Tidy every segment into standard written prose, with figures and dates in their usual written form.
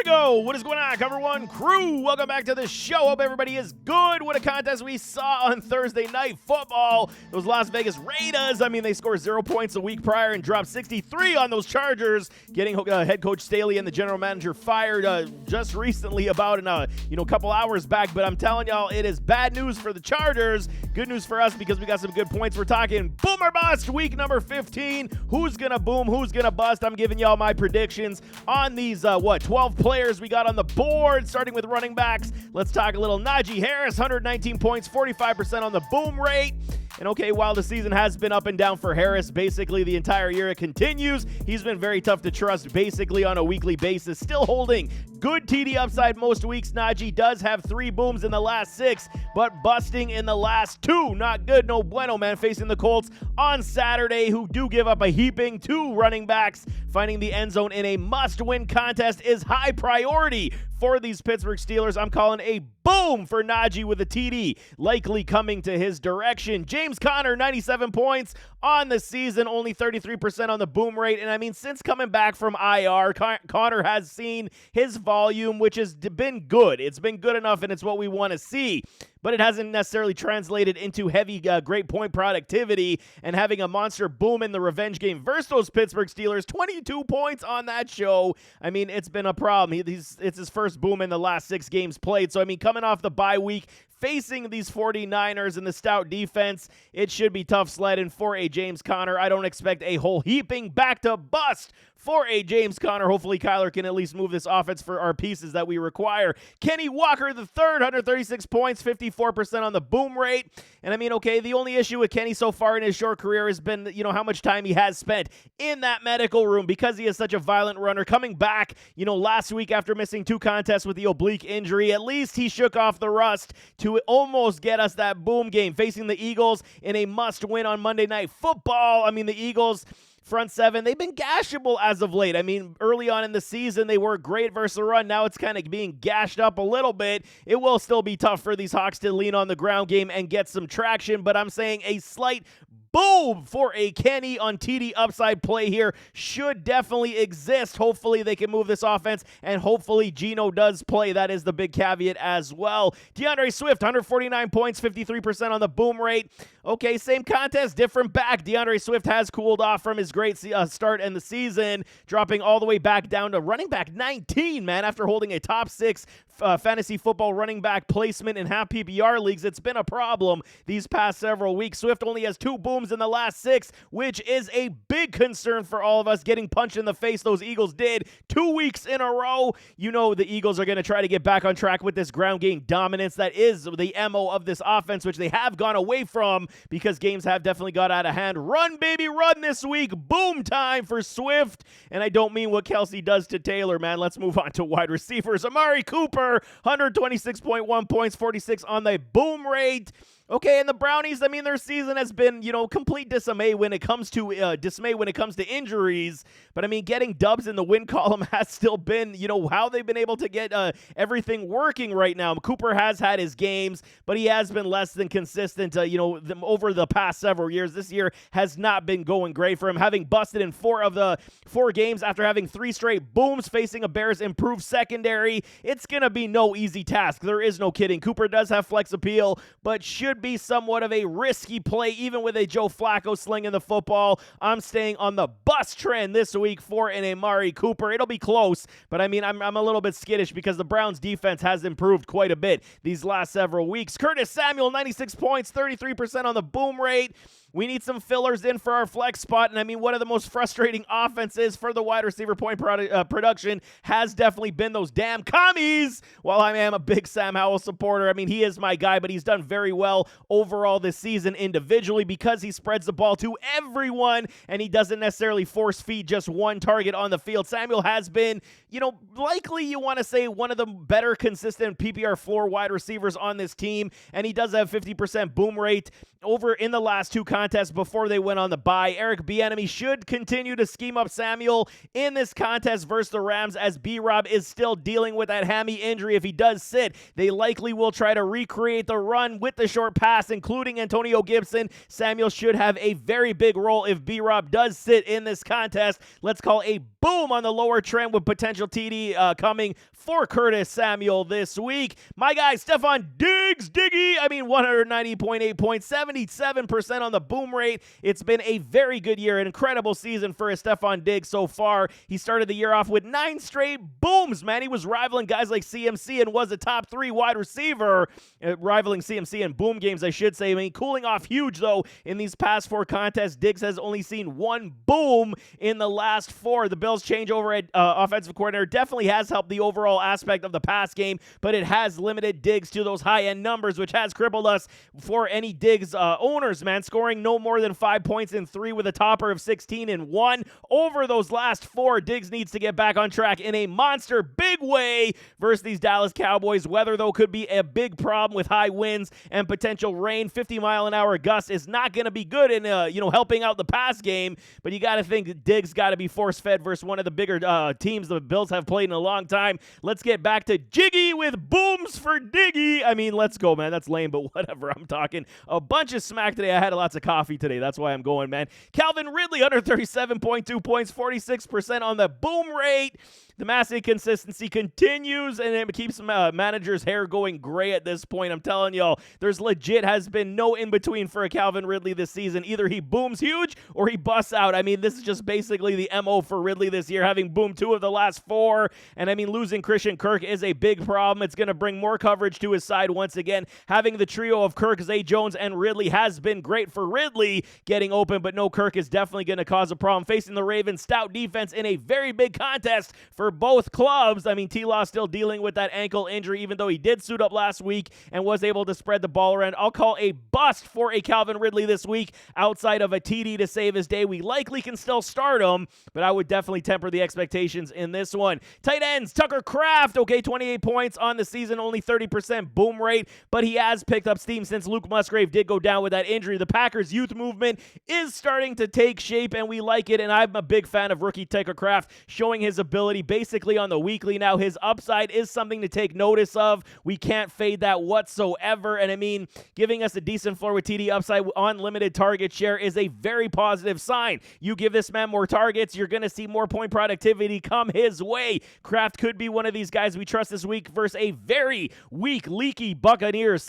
go. What is going on, Cover One crew? Welcome back to the show. Hope everybody is good. What a contest we saw on Thursday Night Football. Those Las Vegas Raiders, they scored 0 points a week prior and dropped 63 on those Chargers, getting head coach Staley and the general manager fired just recently about a couple hours back. But I'm telling y'all, it is bad news for the Chargers. Good news for us because we got some good points. We're talking boom or bust, week number 15. Who's going to boom? Who's going to bust? I'm giving y'all my predictions on these, 12 players we got on the board, starting with running backs. Let's talk a little Najee Harris, 119 points, 45% on the boom rate. And okay, while the season has been up and down for Harris, basically the entire year it continues. He's been very tough to trust basically on a weekly basis. Still holding good TD upside most weeks. Najee does have 3 booms in the last 6, but busting in the last 2. Not good, no bueno, man. Facing the Colts on Saturday, who do give up a heaping 2 running backs. Finding the end zone in a must-win contest is high priority for these Pittsburgh Steelers. I'm calling a boom for Najee with a TD likely coming to his direction. James Conner, 97 points on the season, only 33% on the boom rate. And since coming back from IR, Conner has seen his volume, which has been good. It's been good enough, and it's what we want to see. But it hasn't necessarily translated into heavy, great point productivity, and having a monster boom in the revenge game versus those Pittsburgh Steelers, 22 points on that show. It's been a problem. It's his first boom in the last 6 games played. So, coming off the bye week, facing these 49ers and the stout defense, it should be tough sledding for a James Conner. I don't expect a whole heaping back to bust for a James Conner. Hopefully Kyler can at least move this offense for our pieces that we require. Kenny Walker the third, 136 points, 54% on the boom rate. And the only issue with Kenny so far in his short career has been, how much time he has spent in that medical room because he is such a violent runner. Coming back, last week after missing 2 contests with the oblique injury, at least he shook off the rust to almost get us that boom game. Facing the Eagles in a must-win on Monday Night Football. The Eagles front 7, they've been gashable as of late. Early on in the season, they were great versus the run. Now it's kind of being gashed up a little bit. It will still be tough for these Hawks to lean on the ground game and get some traction, but I'm saying a slight boom for a Kenny on TD upside play here should definitely exist. Hopefully they can move this offense, and hopefully Geno does play. That is the big caveat as well. DeAndre Swift, 149 points, 53% on the boom rate. Okay, same contest, different back. DeAndre Swift has cooled off from his great start in the season, dropping all the way back down to running back 19, man, after holding a top 6 fantasy football running back placement in half PPR leagues. It's been a problem these past several weeks. Swift only has 2 booms in the last 6, which is a big concern for all of us. Getting punched in the face, those Eagles did 2 weeks in a row. The Eagles are going to try to get back on track with this ground game dominance. That is the MO of this offense, which they have gone away from because games have definitely got out of hand. Run, baby, run this week. Boom time for Swift. And I don't mean what Kelsey does to Taylor, man. Let's move on to wide receivers. Amari Cooper, 126.1 points, 46 on the boom rate. Okay, and the Brownies, their season has been, complete dismay when it comes to injuries. But getting dubs in the win column has still been, how they've been able to get everything working right now. Cooper has had his games, but he has been less than consistent, over the past several years. This year has not been going great for him, having busted in 4 of the 4 games after having 3 straight booms facing a Bears improved secondary. It's going to be no easy task. There is no kidding. Cooper does have flex appeal, but should be somewhat of a risky play, even with a Joe Flacco slinging the football. I'm staying on the bust trend this week for an Amari Cooper. It'll be close, but I'm a little bit skittish because the Browns defense has improved quite a bit these last several weeks. Curtis Samuel, 96 points, 33% on the boom rate. We need some fillers in for our flex spot, and one of the most frustrating offenses for the wide receiver point production has definitely been those damn commies. While I am a big Sam Howell supporter, he is my guy, but he's done very well overall this season individually because he spreads the ball to everyone, and he doesn't necessarily force feed just one target on the field. Samuel has been, likely you want to say one of the better consistent PPR floor wide receivers on this team, and he does have 50% boom rate over in the last 2 contests. contest before they went on the bye. Eric Bieniemy should continue to scheme up Samuel in this contest versus the Rams, as B-Rob is still dealing with that hammy injury. If he does sit, they likely will try to recreate the run with the short pass, including Antonio Gibson. Samuel should have a very big role if B-Rob does sit in this contest. Let's call a boom on the lower trend with potential TD coming for Curtis Samuel this week. My guy, Stephon Diggs, 190.8 points, 77% on the boom rate. It's been a very good year, an incredible season for Stephon Diggs so far. He started the year off with 9 straight booms, man. He was rivaling guys like CMC and was a top 3 wide receiver, rivaling CMC in boom games, I should say. I mean, cooling off huge, though, in these past 4 contests. Diggs has only seen 1 boom in the last 4. The Bills' changeover at offensive coordinator definitely has helped the overall aspect of the pass game, but it has limited Diggs to those high-end numbers, which has crippled us for any Diggs owners, man. Scoring no more than 5 points in 3 with a topper of 16 in 1. Over those last 4, Diggs needs to get back on track in a monster big way versus these Dallas Cowboys. Weather, though, could be a big problem with high winds and potential rain. 50-mile-an-hour gusts is not going to be good in helping out the pass game, but you got to think Diggs got to be force-fed versus one of the bigger teams the Bills have played in a long time. Let's get back to Jiggy with booms for Diggy. I mean, let's go, man. That's lame, but whatever. I'm talking a bunch of smack today. I had lots of coffee today. That's why I'm going, man. Calvin Ridley, under 37.2 points, 46% on the boom rate. The mass inconsistency continues, and it keeps managers' hair going gray at this point. I'm telling y'all, there's legit has been no in-between for a Calvin Ridley this season. Either he booms huge or he busts out. I mean, this is just basically the MO for Ridley this year, having boomed 2 of the last 4. And I mean, losing Christian Kirk is a big problem. It's going to bring more coverage to his side once again. Having the trio of Kirk, Zay Jones, and Ridley has been great for Ridley getting open, but no Kirk is definitely going to cause a problem. Facing the Ravens' stout defense in a very big contest for both clubs. I mean, T-Law still dealing with that ankle injury, even though he did suit up last week and was able to spread the ball around. I'll call a bust for a Calvin Ridley this week. Outside of a TD to save his day, we likely can still start him, but I would definitely temper the expectations in this one. Tight ends, Tucker Kraft, 28 points on the season, only 30% boom rate, but he has picked up steam since Luke Musgrave did go down with that injury. The Packers youth movement is starting to take shape, and we like it, and I'm a big fan of rookie Tucker Kraft showing his ability basically on the weekly now. His upside is something to take notice of. We can't fade that whatsoever, and I mean, giving us a decent floor with TD upside on limited target share is a very positive sign. You give this man more targets, you're going to see more point productivity come his way. Kraft could be one of these guys we trust this week versus a very weak, leaky Buccaneers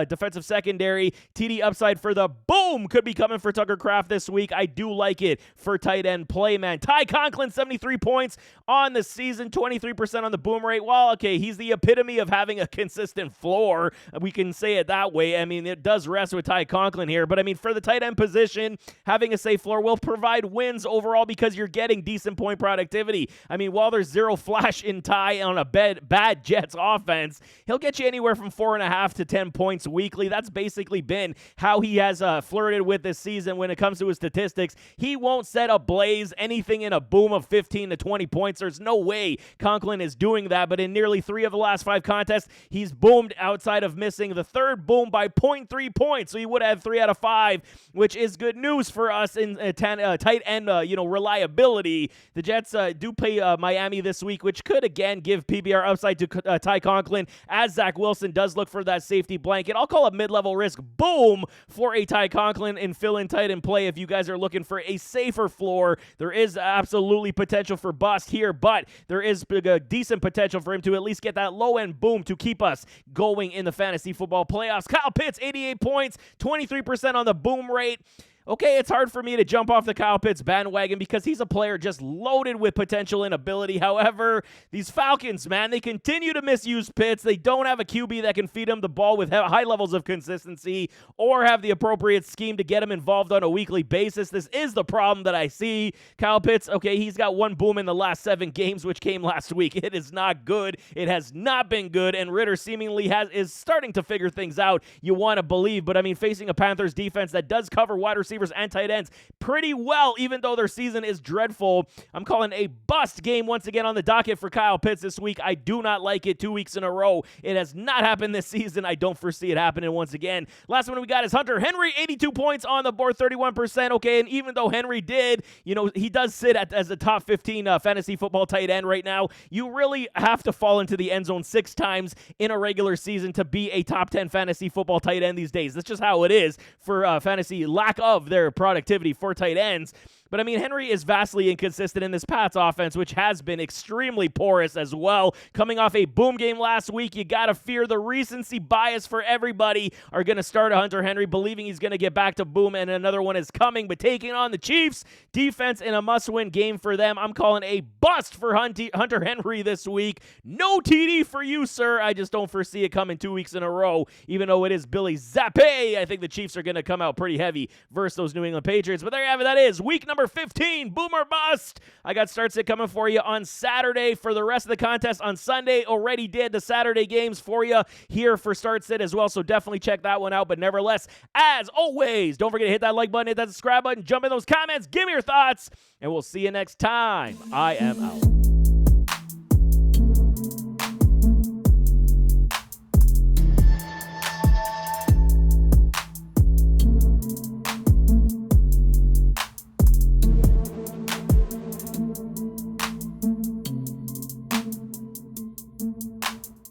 defensive secondary. TD upside for the boom could be coming for Tucker Kraft this week. I do like it for tight end play, man. Ty Conklin, 73 points on the season, 23% on the boom rate. Well, okay, he's the epitome of having a consistent floor. We can say it that way. I mean, it does rest with Ty Conklin here, but I mean, for the tight end position, having a safe floor will provide wins overall because you're getting decent point productivity. I mean, while there's zero flash in Ty on a bad Jets offense, he'll get you anywhere from 4.5 to 10 points weekly. That's basically been how he has flirted with this season when it comes to his statistics. He won't set ablaze anything in a boom of 15 to 20 points. There's no way Conklin is doing that, but in nearly 3 of the last 5 contests, he's boomed outside of missing the third boom by 0.3 points. So he would have 3 out of 5, which is good news for us in tight end reliability. The Jets do play Miami this week, which could again give PBR upside to Ty Conklin as Zach Wilson does look for that safety blanket. I'll call a mid-level risk boom for a Ty Conklin and fill-in tight end play if you guys are looking for a safer floor. There is absolutely potential for bust here, but there is a decent potential for him to at least get that low-end boom to keep us going in the fantasy football playoffs. Kyle Pitts, 88 points, 23% on the boom rate. Okay, it's hard for me to jump off the Kyle Pitts bandwagon because he's a player just loaded with potential and ability. However, these Falcons, man, they continue to misuse Pitts. They don't have a QB that can feed him the ball with high levels of consistency or have the appropriate scheme to get him involved on a weekly basis. This is the problem that I see. Kyle Pitts, okay, he's got 1 boom in the last 7 games, which came last week. It is not good. It has not been good, and Ritter seemingly is starting to figure things out. You want to believe, but I mean, facing a Panthers defense that does cover wide receiver receivers and tight ends pretty well, even though their season is dreadful. I'm calling a bust game once again on the docket for Kyle Pitts this week. I do not like it 2 weeks in a row. It has not happened this season. I don't foresee it happening once again. Last one we got is Hunter Henry, 82 points on the board, 31%. Okay, and even though Henry did, he does sit as a top 15 fantasy football tight end right now, you really have to fall into the end zone 6 times in a regular season to be a top 10 fantasy football tight end these days. That's just how it is for fantasy, lack of their productivity for tight ends. But, Henry is vastly inconsistent in this Pats offense, which has been extremely porous as well. Coming off a boom game last week, you got to fear the recency bias for everybody are going to start Hunter Henry, believing he's going to get back to boom, and another one is coming. But taking on the Chiefs, defense in a must-win game for them, I'm calling a bust for Hunter Henry this week. No TD for you, sir. I just don't foresee it coming 2 weeks in a row, even though it is Billy Zappi. I think the Chiefs are going to come out pretty heavy versus those New England Patriots. But there you have it. That is week number 15, boom or bust. I got start sit coming for you on Saturday for the rest of the contest on Sunday. Already did the Saturday games for you here for start sit as well, so definitely check that one out. But nevertheless, as always, don't forget to hit that like button, hit that subscribe button, jump in those comments, give me your thoughts, and we'll see you next time. I am out.